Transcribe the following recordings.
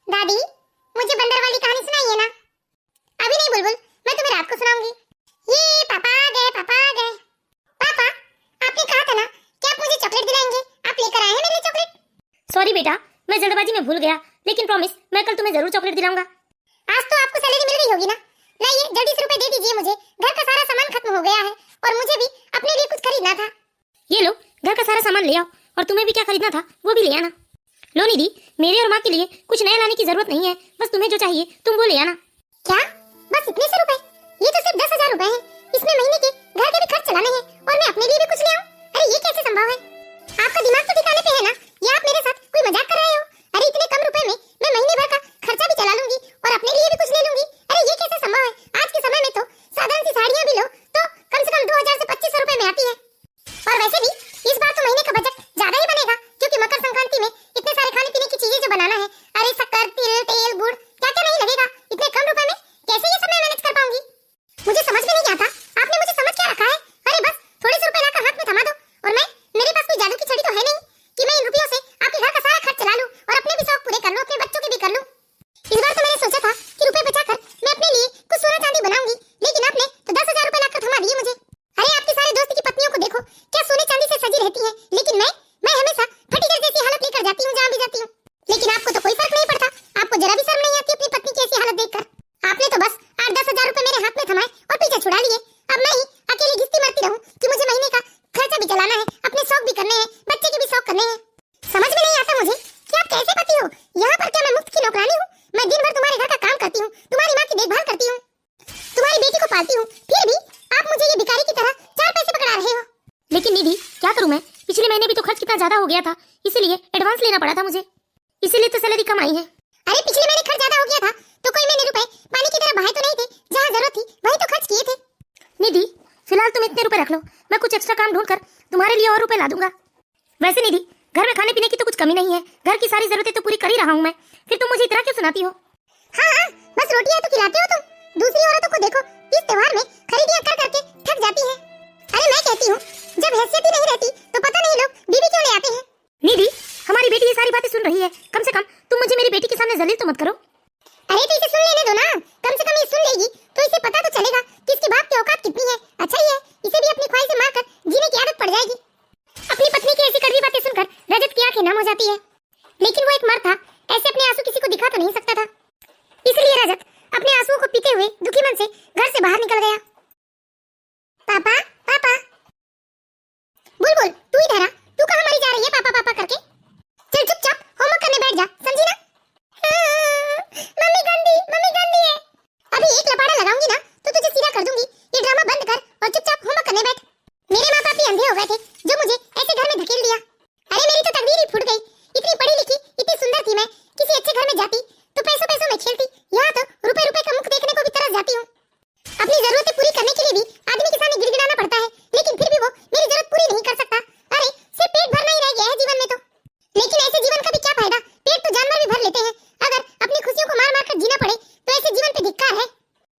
दादी, मुझे बंदर वाली कहानी सुनाइए ना। अभी नहीं बुलबुल, मैं तुम्हें रात को सुनाऊंगी। ये पापा आ गए, पापा आ गए। पापा, आपने कहा था ना कि आप मुझे चॉकलेट दिलाएंगे। आप लेकर आए हैं मेरे लिए चॉकलेट? सॉरी बेटा, मैं जल्दबाजी में भूल गया, लेकिन प्रॉमिस मैं कल तुम्हें जरूर चॉकलेट दिलाऊंगा। आज तो आपको सैलरी मिल गई होगी ना? लाइए जल्दी से रुपए दे दीजिए मुझे। घर का सारा सामान खत्म हो गया है और मुझे भी अपने लिए कुछ खरीदना था। ये लो, घर का सारा सामान ले आओ, और तुम्हें भी क्या खरीदना था वो भी ले आना। लो निधि, मेरे और माँ के लिए कुछ नया लाने की जरूरत नहीं है, बस तुम्हें जो चाहिए तुम वो ले आना। क्या? बस इतने से रुपए? ये तो सिर्फ 10,000 रुपए हैं। इसमें महीने के घर के भी खर्च चलाने हैं और मैं अपने लिए भी कुछ ले आऊं? अरे ये कैसे संभव है? आपका दिमाग तो ठिकाने पे है ना? या आप मेरे साथ कोई मजाक कर रहे हो? अरे इतने कम रुपए में मैं महीने भर का खर्चा भी चला लूंगी और अपने लिए भी कुछ ले लूंगी। अरे ये कैसे संभव है? आज के समय में तो साधारण सी साड़ियां भी लो तो कम से कम 2000 से 2500 रुपए में आती है। और वैसे भी इस बार तो महीने का बजट ज्यादा ही बनेगा, क्योंकि मकर संक्रांति में इतने सारे खाने पीने की चीजें जो बनाना है। अरे शक्कर, तिल, तेल, गुड़, क्या क्या नहीं लगेगा इतने कम रुपए में? कैसे ये सब मैं मैनेज कर पाऊंगी? मुझे समझ में नहीं आता, आपने मुझे समझ क्या रखा है? अरे बस थोड़े से रुपए लाकर हाथ में थमा दो और मेरे पास कोई जादू की छड़ी तो है नहीं कि मैं इन रुपयों से आपके घर का सारा खर्च चला लूं और अपने भी शौक पूरे कर लूं, अपने बच्चों के भी कर लूं। इस बार तो मैंने सोचा था कि रुपए बचाकर मैं अपने लिए कुछ सोना चांदी बनाऊंगी, लेकिन आपने तो 10,000 रुपए लाकर थमा दिए मुझे। अरे आपके सारे दोस्त की पत्नियों को देखो, क्या सोने चांदी से सजी रहती हैं, लेकिन मैं हमेशा फटीचर जैसी हालत लेकर जाती हूँ जहाँ भी जाती हूँ। लेकिन आपको तो कोई फर्क नहीं पड़ता, आपको जरा भी शर्म नहीं आती अपनी पत्नी की ऐसी हालत देखकर। आपने तो बस 8-10,000 रुपए मेरे हाथ में थमाए और पीछे छुड़ा लिए। अब मैं ही अकेली घिसती मरती रहूं कि मुझे महीने का खर्चा भी चलाना है, अपने शौक भी करने हैं, बच्चे के भी शौक करने हैं। समझ में नहीं आता मुझे कि आप कैसे पति हो। यहाँ पर क्या मैं मुफ्त की नौकरानी हूँ? मैं दिन भर तुम्हारे घर का काम करती हूँ, तुम्हारी माँ की देखभाल करती हूँ, तुम्हारी बेटी को पालती हूँ, फिर भी आप मुझे ये भिखारी की तरह 4 पैसे पकड़ा रहे हो। लेकिन निधि क्या करूं मैं, पिछले महीने भी तो खर्च कितना ज्यादा हो गया था, इसीलिए एडवांस लेना पड़ा था मुझे, इसीलिए तो सैलरी कम आई है। अरे पिछले महीने खर्च ज्यादा हो गया था तो कोई मैंने रुपए पानी की तरह बहाए तो नहीं थे? जहाँ जरूरत थी वही तो खर्च किए थे। निधि फिलहाल तुम इतने रुपए रख लो, मैं कुछ एक्स्ट्रा काम ढूंढकर तुम्हारे लिए और रुपए ला दूंगा। वैसे निधि घर में खाने पीने की तो कुछ कमी नहीं है, घर की सारी जरूरतें तो पूरी कर ही रहा हूँ मैं, फिर तुम मुझे इतना क्यों सुनाती हो? हाँ, बस रोटियां तो खिलाते हो तुम, दूसरी औरतों को देखो इस त्योहार में खरीदियां कर करके थक जाती हैं। अरे मैं कहती हूँ जब हैसियत ही नहीं रहती तो पता नहीं लोग बीवी क्यों ले आते हैं। निधि हमारी बेटी ये सारी बातें सुन रही है, कम से कम तुम मुझे मेरी बेटी के सामने जलील तो मत करो। अरे तो इसे सुन लेने दो ना, कम से कम ये सुन लेगी तो इसे पता तो चलेगा कि इसके बाप की औकात कितनी है। अच्छा ही है, इसे भी अपनी ख्वाहिशें मारकर जीने की आदत पड़ जाएगी। अपनी पत्नी की ऐसी कड़वी बातें सुनकर रजत की आंखें नम हो जाती है, लेकिन वो एक मर्द था, ऐसे अपने आंसू किसी को दिखा तो नहीं सकता था, इसलिए रजत अपने आंसुओं को पीते हुए दुखी मन से घर से बाहर निकल गया। पापा, पापा, बुलबुल तू इधर आ, तू कहाँ मरी जा रही है पापा पापा करके? चल चुपचाप होमवर्क करने बैठ जा, समझी ना? मम्मी गंदी है। अभी एक लपाड़ा लगाऊंगी ना तो तुझे सीधा कर दूंगी। ये ड्रामा बंद कर और चुपचाप होमवर्क करने बैठ। मेरे माँ बाप ही अंधे हो गए थे जो मुझे ऐसे घर में धकेल दिया। अरे मेरी तो तकदीर ही फूट गई। इतनी पढ़ी लिखी, इतनी सुंदर थी मैं, किसी अच्छे घर में जाती तो पैसों पैसों में खेलती, यहाँ तो रुपए रुपए का मुख देखने को भी तरस जाती हूँ। अपनी जरूरतें पूरी करने के लिए भी आदमी के सामने गिड़गिड़ाना पड़ता है, लेकिन फिर भी वो मेरी जरूरत पूरी नहीं कर सकता। अरे सिर्फ पेट भरना ही रह गया है जीवन में तो, लेकिन ऐसे जीवन का भी क्या फायदा? पेट तो जानवर भी भर लेते हैं। अगर अपनी खुशियों को मार मार कर जीना पड़े तो ऐसे जीवन पे धिक्कार है।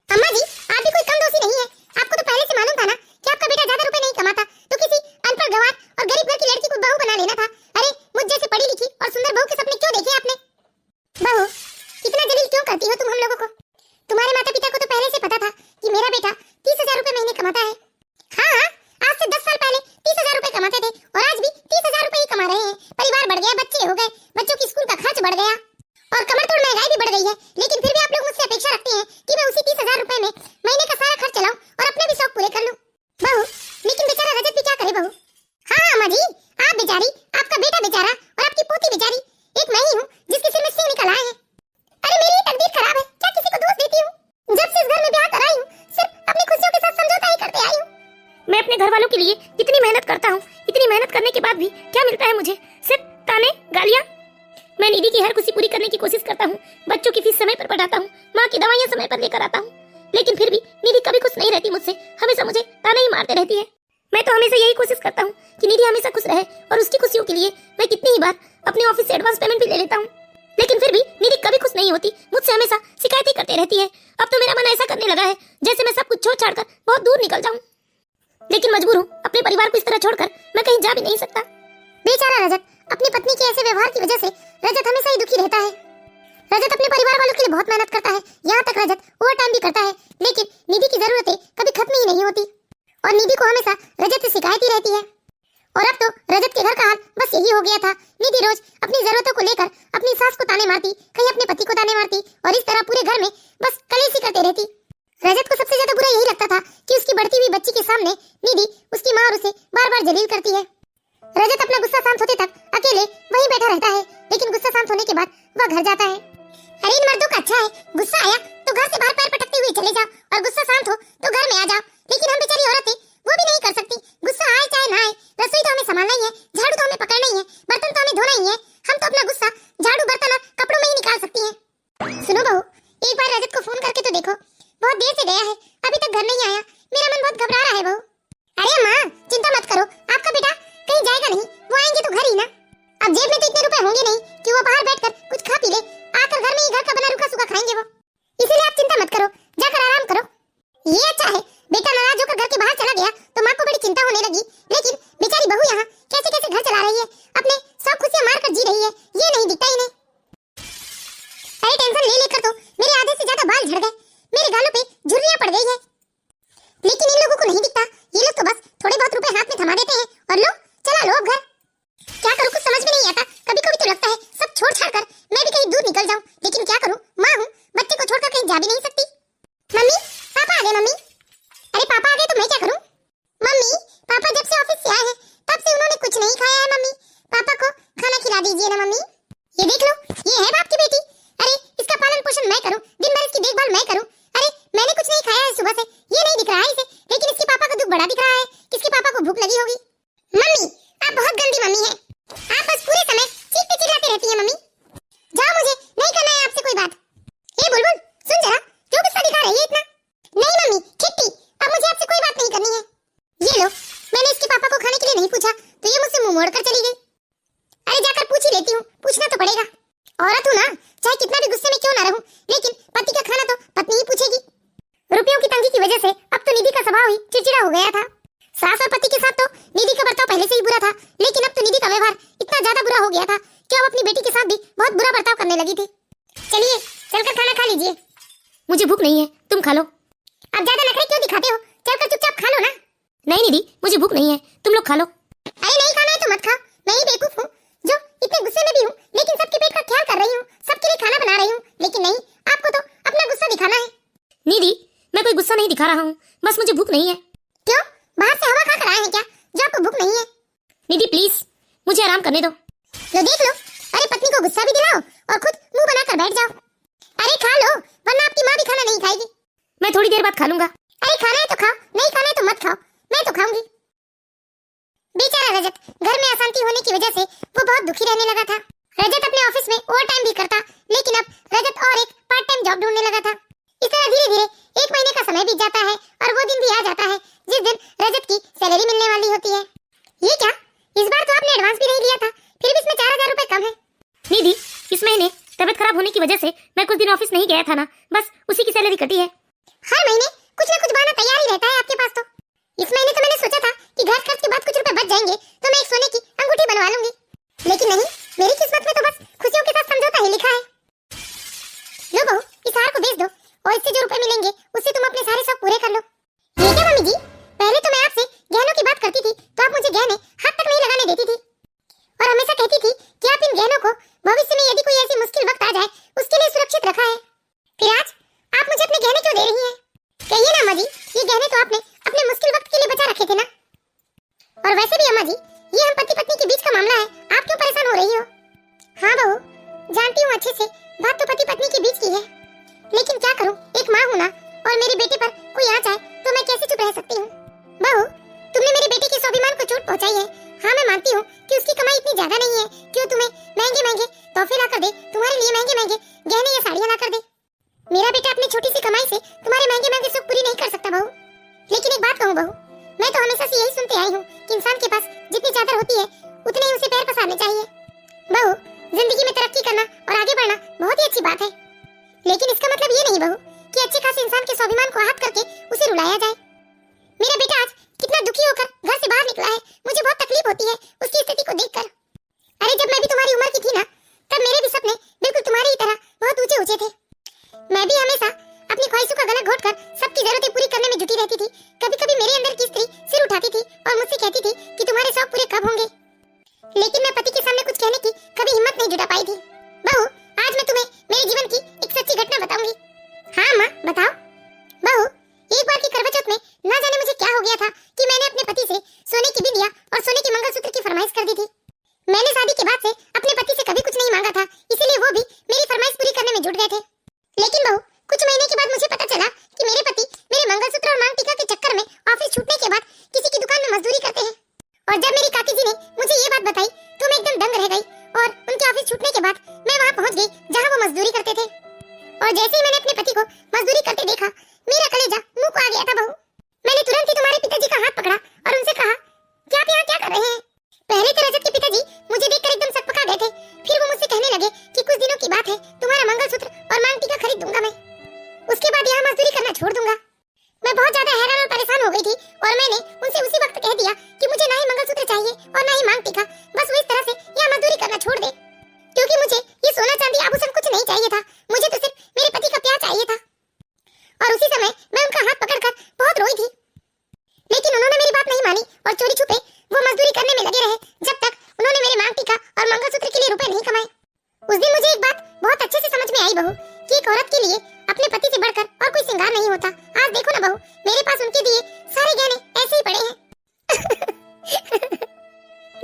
अम्मा जी आप भी कोई कम दोषी नहीं है, आपको तो पहले से मालूम था ना कि आपका बेटा ज्यादा रुपए नहीं कमाता तो किसी अनपढ़ गंवार और गरीब घर की लड़की को बहू बना लेना था। अरे मुझ जैसे पढ़ी लिखी और सुंदर बहू के सपने क्यों देखे आपने? बहू इतना जलील क्यों करती हो तुम हम लोगों को? तुम्हारे माता पिता को तो पहले से पता था कि मेरा बेटा 30,000 रुपए महीने कमाता है। हाँ, आज से 10 साल पहले 30,000 रुपए कमाते थे और आज भी 30,000 रुपए ही कमा रहे हैं। परिवार बढ़ गया, बच्चे हो गए, बच्चों की स्कूल का खर्च बढ़ गया और कमर तोड़ महंगाई भी बढ़ गई है, लेकिन फिर भी आप लोग मुझसे अपेक्षा रखते हैं कि मैं उसी 30,000 रुपए में महीने का सारा खर्च चलाऊं और अपने भी शौक पूरे कर लूं। बहू लेकिन बेचारा रजत भी क्या करे बहू? हाँ अम्मा जी, आप बेचारी, आपका बेटा बेचारा और आपकी पोती बेचारी, एक मैं ही हूँ जिसके सिर में सिंह निकल आए हैं। अरे मेरी तकदीर खराब है, क्या किसी को दोष देती हूँ? जब से इस घर में ब्याह कराई हूँ सिर्फ अपनी खुशियों के साथ समझौता ही करते आई हूँ। मैं अपने घर वालों के लिए इतनी मेहनत करता हूँ, इतनी मेहनत करने के बाद भी क्या मिलता है मुझे? सिर्फ ताने, गालियाँ। मैं निधि की हर खुशी पूरी करने की कोशिश करता हूँ, बच्चों की फीस समय पर पढ़ाता हूँ, माँ की दवाइयाँ समय पर लेकर आता हूँ, लेकिन फिर भी निधि कभी खुश नहीं रहती मुझसे, हमेशा मुझे ताने ही मारते रहती है। मैं तो हमेशा यही कोशिश करता हूँ कि निधि हमेशा खुश रहे और उसकी खुशियों के लिए मैं कितनी ही बार अपने ऑफिस से एडवांस पेमेंट भी ले लेता हूँ, लेकिन फिर भी निधि कभी खुश नहीं होती, मुझसे हमेशा शिकायतें करते रहती है। अब तो मेरा मन ऐसा करने लगा है जैसे मैं सब कुछ छोड़ छाड़ कर बहुत दूर निकल जाऊं, लेकिन मजबूर हूँ, अपने परिवार को इस तरह छोड़कर मैं कहीं जा भी नहीं सकता। बेचारा रजत, अपनी पत्नी के ऐसे व्यवहार की वजह से रजत हमेशा ही दुखी रहता है। रजत अपने बहुत मेहनत करता है, यहाँ तक रजत ओवर टाइम भी करता है, लेकिन निधि की जरूरतें कभी खत्म ही नहीं होती और निधि को हमेशा रजत से शिकायत ही रहती है। और अब तो रजत के घर का हाल बस यही हो गया था। निधि रोज अपनी जरूरतों को लेकर अपनी सास को ताने मारती, कहीं अपने पति को ताने मारती और इस तरह पूरे घर में बस कलेशी करते रहती। रजत को सबसे ज्यादा बुरा यही लगता था कि उसकी बढ़ती हुई बच्ची के सामने निधि, उसकी माँ उसे बार-बार जलील करती है। रजत अपना गुस्सा शांत होते तक अकेले वहीं बैठा रहता है, लेकिन गुस्सा शांत होने के बाद वह घर जाता है। अरे इन मर्दों का अच्छा है, गुस्सा आया तो घर से बाहर पैर पटकते हुए चले जाओ और गुस्सा शांत हो तो घर में आ जाओ, लेकिन हम बेचारी औरतें वो भी नहीं कर सकती। गुस्सा आए चाहे ना आए, रसोई तो हमें संभालना ही है, झाड़ू तो हमें पकड़ना ही है, बर्तन तो हमें धोना ही है। हम तो अपना गुस्सा झाड़ू बर्तन और कपड़ों में ही निकाल सकती हैं। सुनो बहू, एक बार रजत को फोन करके तो देखो, बहुत देर से गया है, अभी तक घर नहीं आया, मेरा मन बहुत घबरा रहा है बहू। अरे माँ चिंता मत करो, आपका बेटा कहीं जाएगा नहीं, वो आएंगे तो घर ही ना। अब जेब में तो इतने रुपए होंगे नहीं कि वो बाहर बैठकर कुछ खा पी ले, आकर घर में ही घर का बना रूखा सूखा खाएंगे वो, इसीलिए आप चिंता मत करो, जाकर आराम करो। ये अच्छा है, बेटा नाराज होकर घर के बाहर चला गया तो माँ को बड़ी चिंता होने लगी, लेकिन बेचारी बहू यहाँ कैसे कैसे घर चला रही है, अपने सब खुशियां मारकर जी रही है, ये नहीं दिखता इन्हें। अरे टेंशन ले लेकर तो मेरे आधे से ज्यादा बाल झड़ गए, मेरे गालों पे झुर्रियां पड़ गई है, लेकिन इन लोगों को नहीं दिखता, ये लोग तो बस थोड़े बहुत रुपए हाथ में थमा देते हैं और लो चला लो अब घर। क्या करूं कुछ समझ में नहीं आता, कभी कभी तो लगता है सब छोड़ छाड़ कर मैं भी कहीं दूर निकल जाऊं, लेकिन क्या करूं, माँ हूं, बच्चे को छोड़कर कहीं जा भी नहीं सकती। मम्मी पापा आ गए। मम्मी अरे पापा आ गए तो मैं क्या करूं? मम्मी पापा जब से ऑफिस से आए हैं तब से उन्होंने कुछ नहीं खाया है। मम्मी पापा को खाना खिला दीजिए ना। मम्मी ये देख लो, ये है बाप की बेटी, अरे इसका पालन पोषण मैं करूं, दिन भर इसकी देखभाल मैं करूं, अरे मैंने कुछ नहीं खाया है सुबह से, ये नहीं दिख रहा है इसे, लेकिन इसके पापा का दुख बड़ा दिख रहा है, किसके पापा को भूख लगी होगी। मम्मी आप बहुत गंदी मम्मी है, आप बस पूरे समय चीखते चिल्लाते रहती हैं। मम्मी जाओ, मुझे नहीं करना है आपसे कोई बात। ए बुलबुल सुन जरा, क्यों गुस्सा दिखा रही है इतना? नहीं मम्मी किट्टी, अब मुझे आपसे कोई बात नहीं करनी है। ये लो, मैंने इसके पापा को खाने के लिए नहीं पूछा तो ये मुझसे मुंह मोड़कर चली गई। अरे जाकर पूछ ही लेती हूँ, पूछना तो पड़ेगा, औरत हूँ ना, चाहे कितना भी गुस्से में क्यों ना रहूं, लेकिन पति का खाना तो पत्नी ही पूछेगी। रुपयों की तंगी की वजह से अब तो निधि का स्वभाव ही चिड़चिड़ा हो गया था। सास और पति के साथ तो निधि का बर्ताव पहले से ही बुरा था, लेकिन अब तो निधि का व्यवहार इतना ज्यादा बुरा हो गया था कि अब अपनी बेटी के साथ भी बहुत बुरा बर्ताव करने लगी थी। चलिए चलकर खाना खा लीजिए। मुझे भूख नहीं है, तुम खा लो। अब ज्यादा नखरे क्यों दिखाते हो, चलकर चुपचाप खा लो ना। नहीं निधि, मुझे भूख नहीं है, तुम लोग खा लो। अरे नहीं खाना है तो मत खाओ, मैं ही बेवकूफ हूँ जो इतने गुस्से में भी हूँ, लेकिन सबके पेट का ख्याल कर रही हूँ, सबके लिए खाना बना रही हूँ, लेकिन नहीं, आपको तो अपना गुस्सा दिखाना है। निधि मैं कोई गुस्सा नहीं दिखा रहा हूँ, बस मुझे भूख नहीं है। क्यों, बाहर से हवा खाकर आए हैं क्या जो आपको भूख नहीं है? निधि प्लीज मुझे आराम करने दो। लो देख लो, अरे पत्नी को गुस्सा भी दिलाओ और खुद मुंह बनाकर बैठ जाओ। अरे खा लो वरना आपकी माँ भी खाना नहीं खाएगी। मैं थोड़ी देर बाद खा लूंगा। अरे खाना है तो खाओ, नहीं खाना है तो मत खाओ, मैं तो खाऊंगी। बेचारा रजत, घर में अशांति होने की वजह से वो बहुत दुखी रहने लगा था। रजत अपने ऑफिस में ओवर टाइम भी करता, लेकिन अब रजत और एक पार्ट टाइम जॉब ढूंढने लगा था। इस तरह धीरे धीरे 1 महीने का समय बीत जाता है और वो दिन भी आ जाता है जिस दिन रजत की सैलरी मिलने वाली होती है। ये क्या, इस बार तो आपने एडवांस भी नहीं लिया था, फिर भी इसमें 4000 रुपए कम है। निधि इस महीने तबीयत खराब होने की वजह से मैं कुछ दिन ऑफिस नहीं गया था ना, बस उसी की सैलरी कटी है। हर महीने कुछ न कुछ बहाना तैयार ही रहता है आपके पास। तो इस महीने तो मैंने सोचा था कि घर खर्च के बाद कुछ रुपए बच जाएंगे तो मैं एक सोने की अंगूठी बनवा लूंगी, लेकिन नहीं, मेरी किस्मत में तो बस खुशियों के साथ समझौता ही लिखा है। लो बहू, इस हार को बेच दो और इससे जो रुपए मिलेंगे उससे तुम अपने सारे शौक पूरे कर लो। ये क्या मम्मी जी, पहले तो मैं आपसे गहनों की बात करती थी तो आप मुझे गहने हाथ तक नहीं लगाने देती थी और हमेशा कहती थी कि आप इन गहनों को भविष्य में यदि कोई ऐसी मुश्किल वक्त आ जाए उसके लिए सुरक्षित रखा है। फिर आज आप मुझे अपने गहने क्यों दे रही हैं? कहिए ना अम्मा जी, ये गहने तो आपने अपने मुश्किल वक्त के लिए बचा रखे थे ना। और वैसे भी अम्मा जी, ये हम पति पत्नी के बीच का मामला है, आप क्यों परेशान हो रही हो? हाँ बहू, जानती हूँ अच्छे से, बात तो पति पत्नी के बीच की है, लेकिन क्या करूँ, एक माँ हूँ ना, और मेरे बेटे पर कोई आ जाए तो मैं कैसे चुप रह सकती हूँ। बहू, तुमने मेरे बेटे के स्वाभिमान को चोट पहुँचाई है। हाँ मैं मानती हूँ कि उसकी कमाई इतनी ज्यादा नहीं है कि वो तुम्हें महंगे महंगे तोहफे ला कर दे, तुम्हारे लिए महंगे महंगे गहने या साड़ियाँ ला कर दे। मेरा बेटा अपनी छोटी सी कमाई से तुम्हारे महंगे महंगे सुख पूरी नहीं कर सकता बहू। लेकिन एक बात कहूँ बहू, मैं तो हमेशा से यही सुनते आई हूँ कि इंसान के पास जितनी चादर होती है उतने ही उसे पैर पसारने चाहिए। बहू, जिंदगी में तरक्की करना और आगे बढ़ना बहुत ही अच्छी बात है, लेकिन इसका मतलब ये नहीं बहू कि अच्छे खासे इंसान के स्वाभिमान को आहत करके उसे रुलाया जाए। मेरा बेटा आज कितना दुखी होकर घर से बाहर निकला है, मुझे बहुत तकलीफ होती है उसकी स्थिति को देखकर। अरे जब मैं भी तुम्हारी उम्र की थी ना, तब मेरे भी सपने बिल्कुल तुम्हारी ही तरह बहुत ऊंचे ऊंचे थे, मैं भी हमेशा अपनी ख्वाहिशों का गला घोटकर सबकी जरूरतें पूरी करने में जुटी रहती थी। कभी-कभी मेरे अंदर की स्त्री सिर उठाती थी और मुझसे कहती थी कि तुम्हारे शौक पूरे कब होंगे, लेकिन मैं पति के सामने कुछ कहने की कभी हिम्मत नहीं जुटा पाई थी। बहू, आज मैं तुम्हें मेरे जीवन की एक सच्ची घटना बताऊंगी। हाँ माँ, बताओ। बहू, एक बार की करवा चौथ में ना जाने मुझे क्या हो गया था कि मैंने अपने पति से सोने की बिंदिया और सोने के मंगलसूत्र की फरमाइश कर दी थी। मैंने शादी के बाद से अपने पति से कभी कुछ नहीं मांगा था, इसीलिए वो भी मेरी फरमाइश पूरी करने में जुट गए थे। लेकिन बहू, कुछ महीने के बाद मुझे पता चला कि मेरे पति मेरे मंगलसूत्र और मांग टीका के चक्कर में ऑफिस छूटने के बाद किसी की दुकान में मजदूरी करते हैं। और जब मेरी काकी जी ने मुझे ये बात बताई तो मैं एकदम दंग रह गई और उनके ऑफिस छूटने के बाद मैं वहाँ पहुँच गई जहाँ वो मजदूरी करते थे। और जैसे ही मैंने अपने पति को मजदूरी करते देखा, मेरा कलेजा मुंह को आ गया था। बहू, मैंने तुरंत ही तुम्हारे पिताजी का हाथ पकड़ा और उनसे कहा कि आप यहाँ क्या कर रहे हैं। पहले तो रजत के पिताजी मुझे देखकर एकदम सकपका गए थे, फिर वो मुझसे कहने लगे कि कुछ दिनों की बात है, तुम्हारा मंगलसूत्र और मांग टीका खरीद दूंगा मैं, उसके बाद यहाँ मजदूरी करना छोड़ दूंगा। मैं बहुत ज्यादा हैरान और परेशान हो गई थी और मैंने उनसे उसी वक्त कह दिया कि मुझे ना ही मंगलसूत्र चाहिए और ना ही मांग टीका, बस वो इस तरह से यहाँ मजदूरी करना छोड़ दे, क्योंकि मुझे ये सोना चांदी आभूषण कुछ नहीं चाहिए था, मुझे तो सिर्फ मेरे पति का प्यार चाहिए था। और उसी समय मैं उनका हाथ पकड़कर बहुत रोई थी, लेकिन उन्होंने मेरी बात नहीं मानी और चोरी छुपे वो मजदूरी करने में लगे रहे जब तक उन्होंने मेरे मांग टीका और मंगलसूत्र के लिए रुपए नहीं कमाए। उस दिन मुझे एक बात बहुत अच्छे से समझ में आई बहू, कि एक औरत के लिए अपने पति से बढ़कर और कोई श्रृंगार नहीं होता। आज देखो ना बहू, मेरे पास उनके दिए सारे गहने ऐसे ही पड़े हैं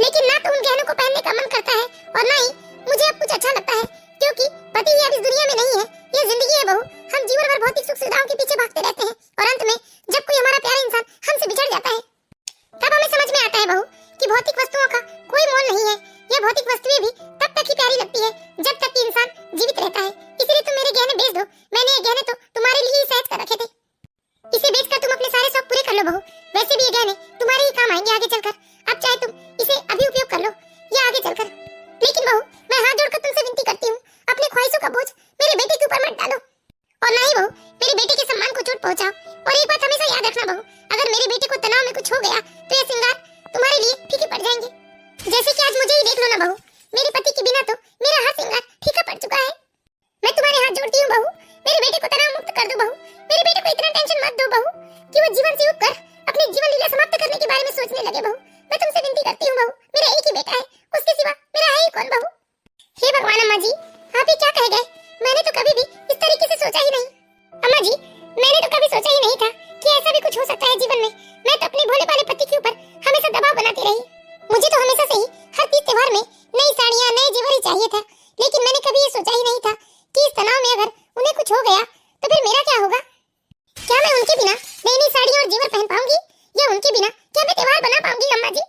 लेकिन ना तो उन गहनों को पहनने का मन करता है और ना ही मुझे अब कुछ अच्छा लगता है, क्योंकि पति अब इस दुनिया में नहीं है, ये जिंदगी है बहू। हम जीवन भर भौतिक सुख सुविधाओं के पीछे भागते रहते हैं और अंत में जब कोई हमारा प्यारा इंसान हमसे बिछड़ जाता है, तब हमें समझ में आता है बहू कि भौतिक वस्तुओं का कोई मोल नहीं है। यह भौतिक वस्तुएं भी तब तक ही प्यारी लगती है जब तक कि इंसान जीवित रहता है। इसलिए तुम मेरे गहने बेच दो, मैंने ये गहने तो तुम्हारे लिए ही सहज कर रखे थे, इसे बेचकर तुम अपने सारे शौक पूरे कर लो बहू। वैसे भी ये गहने तुम्हारे ही काम आएंगे आगे चलकर, अब चाहे तुम इसे अभी उपयोग कर लो या आगे चलकर। लेकिन बहू, मैं हाथ जोड़कर तुमसे विनती करती हूँ, अपने ख्वाहिशों का बोझ मेरे बेटे के ऊपर मत डालो और ना ही बहू मेरे बेटे के सम्मान को चोट पहुंचाओ। और एक बात हमेशा याद रखना बहू, अगर मेरे बेटे को तनाव में कुछ हो गया तो ये श्रृंगार तुम्हारे लिए फीके पड़ जाएंगे। जैसे कि आज मुझे ही देख लो ना बहू, मेरे पति के बिना तो मेरा हर श्रृंगार फीका पड़ चुका है। मैं तुम्हारे हाथ जोड़ती हूँ बहू, मेरे बेटे को तनाव मुक्त कर दो बहू। मेरे बेटे को इतना टेंशन मत दो बहू कि वो जीवन से उबकर अपनी जीवन लीला समाप्त करने के बारे में सोचने लगे बहू। मैं तुमसे विनती करती हूँ बहू, मेरा एक ही बेटा है, उसके सिवा मेरा है ही कौन बहू। हे भगवान अम्मा जी, आप ये क्या कह गए? मैंने तो कभी भी इस तरीके से सोचा ही नहीं। अम्मा जी, मैंने तो कभी सोचा ही नहीं था कि ऐसा भी कुछ हो सकता है जीवन में। मैं तो अपने भोले भाले पति के ऊपर हमेशा दबाव बनाती रही। मुझे तो हमेशा से ही हर तीज त्योहार में नई साड़ियाँ नए जेवर ही चाहिए था, लेकिन मैंने कभी ये सोचा ही नहीं था कि इस तनाव में अगर उन्हें कुछ हो गया तो फिर मेरा क्या होगा। क्या मैं उनके बिना नई नई साड़ियाँ और जेवर पहन पाऊंगी या उनके बिना क्या मैं त्योहार बना पाऊंगी? अम्मा जी,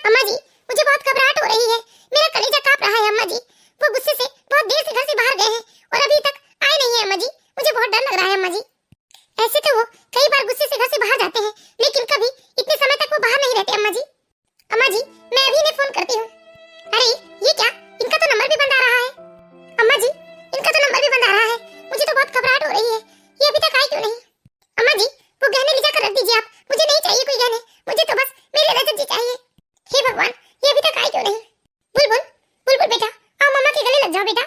अम्मा जी, मुझे बहुत घबराहट हो रही है, मेरा कलेजा कांप रहा है। अम्मा जी, वो गुस्से से बहुत देर से घर से बाहर गए हैं और अभी तक आए नहीं है। अम्मा जी, मुझे बहुत डर लग रहा है। अम्मा जी, ऐसे तो वो कई बार गुस्से से घर से बाहर जाते हैं, लेकिन कभी इतने समय तक वो बाहर नहीं रहते। अम्मा जी, अम्मा जी, मैं अभी इन्हें फोन करती हूँ। अरे ये क्या, इनका तो नंबर भी बंद आ रहा है। अम्मा जी, इनका तो नंबर भी बंद आ रहा है, मुझे तो बहुत घबराहट हो रही है, ये अभी तक आए क्यों नहीं? अम्मा जी, वो गहने ले जाकर रख दीजिए आप, मुझे नहीं चाहिए कोई गहने, मुझे तो बस मेरे रजत जी चाहिए। हे भगवान, ये अभी तक आए क्यों नहीं? बुलबुल, बुलबुल बेटा, आओ मम्मा के गले लग जाओ बेटा।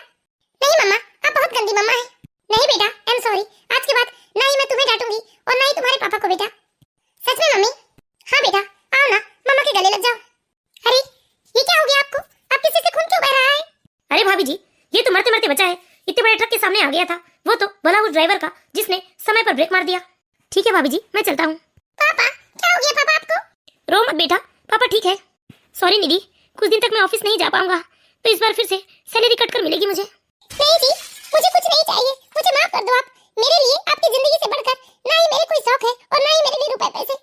नहीं मम्मा, आप बहुत गंदी मम्मा है। नहीं बेटा, आई एम सॉरी, आज के बाद ना ही मैं तुम्हें डांटूंगी और ना ही तुम्हारे पापा को बेटा। सच में मम्मी? हाँ बेटा, आओ ना, मम्मा के गले लग जाओ। अरे ये क्या हो गया आपको? आप किसी से खून क्यों बह रहा है? अरे भाभी जी, ये तो मरते मरते बचा है, इतने बड़े ट्रक के सामने आ गया था, वो तो भला उस ड्राइवर का जिसने समय पर ब्रेक मार दिया। ठीक है भाभी जी, मैं चलता हूँ। पापा, क्या हो गया पापा आपको? रो मत बेटा, पापा ठीक है। सॉरी निधि, कुछ दिन तक मैं ऑफिस नहीं जा पाऊंगा, तो इस बार फिर से सैलरी कट कर मिलेगी मुझे। नहीं जी, मुझे कुछ नहीं चाहिए, मुझे माफ कर दो आप। मेरे लिए आपकी जिंदगी से बढ़कर ना ही मेरे कोई शौक है और ना ही मेरे लिए रुपए पैसे।